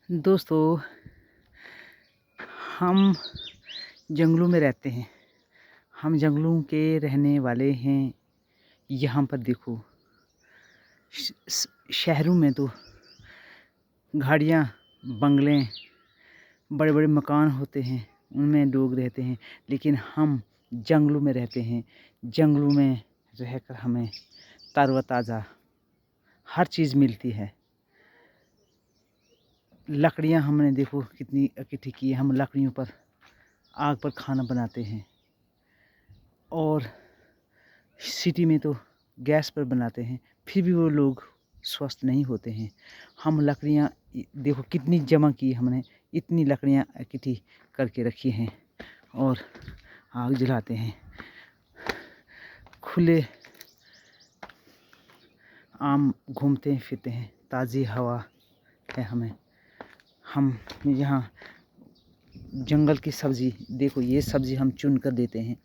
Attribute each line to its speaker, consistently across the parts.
Speaker 1: दोस्तों, हम जंगलों में रहते हैं। हम जंगलों के रहने वाले हैं। यहाँ पर देखो, शहरों में तो गाड़ियाँ, बंगले, बड़े बड़े मकान होते हैं, उनमें लोग रहते हैं। लेकिन हम जंगलों में रहते हैं। जंगलों में रहकर हमें तरोताज़ा हर चीज़ मिलती है। लकड़ियाँ हमने देखो कितनी इकट्ठी की है। हम लकड़ियों पर आग पर खाना बनाते हैं। और सिटी में तो गैस पर बनाते हैं, फिर भी वो लोग स्वस्थ नहीं होते हैं। हम लकड़ियाँ देखो कितनी जमा की हमने, इतनी लकड़ियाँ इकट्ठी करके रखी हैं और आग जलाते हैं। खुले आम घूमते फिरते हैं, ताज़ी हवा है हमें। हम यहाँ जंगल की सब्ज़ी देखो, ये सब्ज़ी हम चुन कर देते हैं।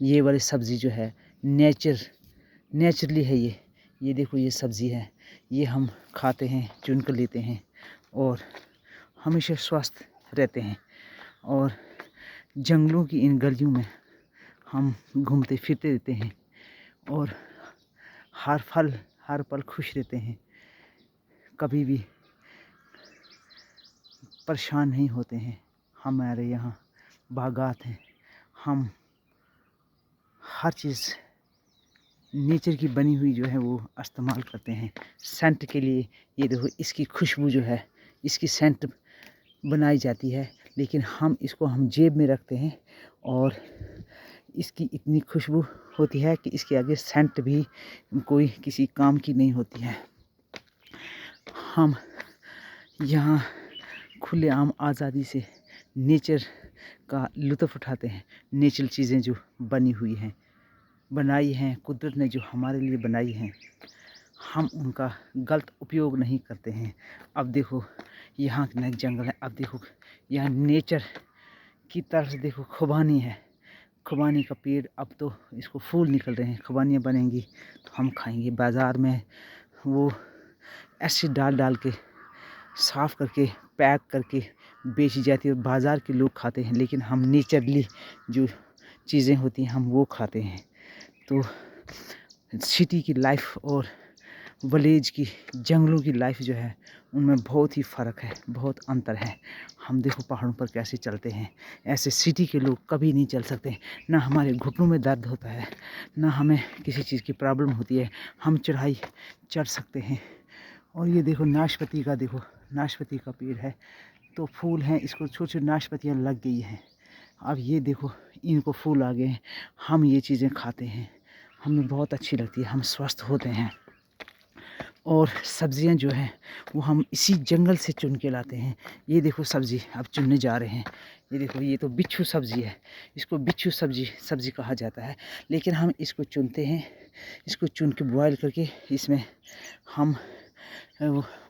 Speaker 1: ये वाली सब्ज़ी जो है नेचुरली है। ये देखो, ये सब्ज़ी है, ये हम खाते हैं, चुन कर लेते हैं और हमेशा स्वस्थ रहते हैं। और जंगलों की इन गलियों में हम घूमते फिरते रहते हैं और हर पल खुश रहते हैं। कभी भी परेशान नहीं होते हैं। हमारे यहाँ बागात हैं। हम हर चीज़ नेचर की बनी हुई जो है वो इस्तेमाल करते हैं सेंट के लिए। ये देखो, इसकी खुशबू जो है, इसकी सेंट बनाई जाती है, लेकिन हम इसको जेब में रखते हैं और इसकी इतनी खुशबू होती है कि इसके आगे सेंट भी कोई किसी काम की नहीं होती है। हम यहाँ खुलेआम आज़ादी से नेचर का लुत्फ़ उठाते हैं। नेचुरल चीज़ें जो बनाई हैं, कुदरत ने जो हमारे लिए बनाई हैं, हम उनका गलत उपयोग नहीं करते हैं। अब देखो, यहाँ न जंगल है। अब देखो, यहाँ नेचर की तरफ से देखो, खुबानी है। खुबानी का पेड़, अब तो इसको फूल निकल रहे हैं। खुबानियाँ बनेंगी तो हम खाएंगे। बाज़ार में वो एसिड डाल के साफ़ करके पैक करके बेची जाती है और बाज़ार के लोग खाते हैं। लेकिन हम नेचुरली जो चीज़ें होती हैं हम वो खाते हैं। तो सिटी की लाइफ और विलेज की, जंगलों की लाइफ जो है, उनमें बहुत ही फ़र्क है, बहुत अंतर है। हम देखो पहाड़ों पर कैसे चलते हैं, ऐसे सिटी के लोग कभी नहीं चल सकते। ना हमारे घुटनों में दर्द होता है, ना हमें किसी चीज़ की प्रॉब्लम होती है। हम चढ़ाई चढ़ सकते हैं। और ये देखो, नाशपाती का पेड़ है, तो फूल हैं, इसको छोटी छोटी नाशपातियाँ लग गई हैं। अब ये देखो, इनको फूल आ गए हैं। हम ये चीज़ें खाते हैं, हमें बहुत अच्छी लगती है, हम स्वस्थ होते हैं। और सब्ज़ियाँ जो हैं वो हम इसी जंगल से चुन के लाते हैं। ये देखो सब्ज़ी अब चुनने जा रहे हैं। ये देखो, ये तो बिच्छू सब्ज़ी है, इसको बिच्छू सब्ज़ी कहा जाता है। लेकिन हम इसको चुनते हैं, इसको चुन के बॉयल करके इसमें हम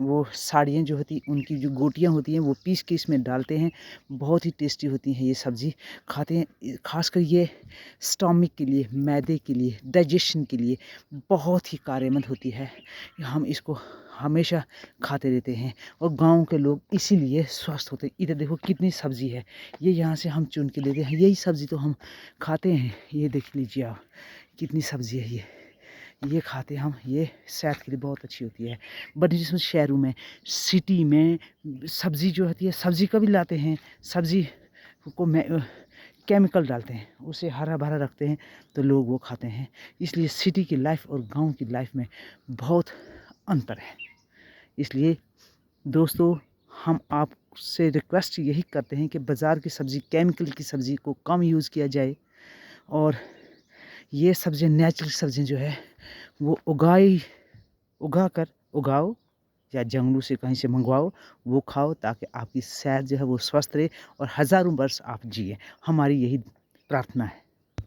Speaker 1: वो साड़ियाँ जो होती, उनकी जो गोटियाँ होती हैं वो पीस के इसमें डालते हैं। बहुत ही टेस्टी होती है ये सब्ज़ी, खाते हैं। ख़ासकर ये स्टमक के लिए, मैदे के लिए, डाइजेशन के लिए बहुत ही कारगर होती है। हम इसको हमेशा खाते रहते हैं और गाँव के लोग इसीलिए स्वस्थ होते हैं। इधर देखो कितनी सब्ज़ी है, ये यहाँ से हम चुन के लेते हैं। यही सब्ज़ी तो हम खाते हैं। ये देख लीजिए आप, कितनी सब्ज़ी है ये खाते हम। ये सेहत के लिए बहुत अच्छी होती है। बट जिसमें शहरों में, सिटी में सब्ज़ी जो होती है, सब्ज़ी कभी लाते हैं, सब्ज़ी को केमिकल डालते हैं, उसे हरा भरा रखते हैं तो लोग वो खाते हैं। इसलिए सिटी की लाइफ और गांव की लाइफ में बहुत अंतर है। इसलिए दोस्तों, हम आपसे रिक्वेस्ट यही करते हैं कि बाज़ार की सब्ज़ी, केमिकल की सब्ज़ी को कम यूज़ किया जाए और ये सब्ज़ियाँ, नेचुरल सब्ज़ियाँ जो है वो उगाओ या जंगलों से कहीं से मंगवाओ, वो खाओ, ताकि आपकी सेहत जो है वो स्वस्थ रहे और हज़ारों वर्ष आप जिए। हमारी यही प्रार्थना है।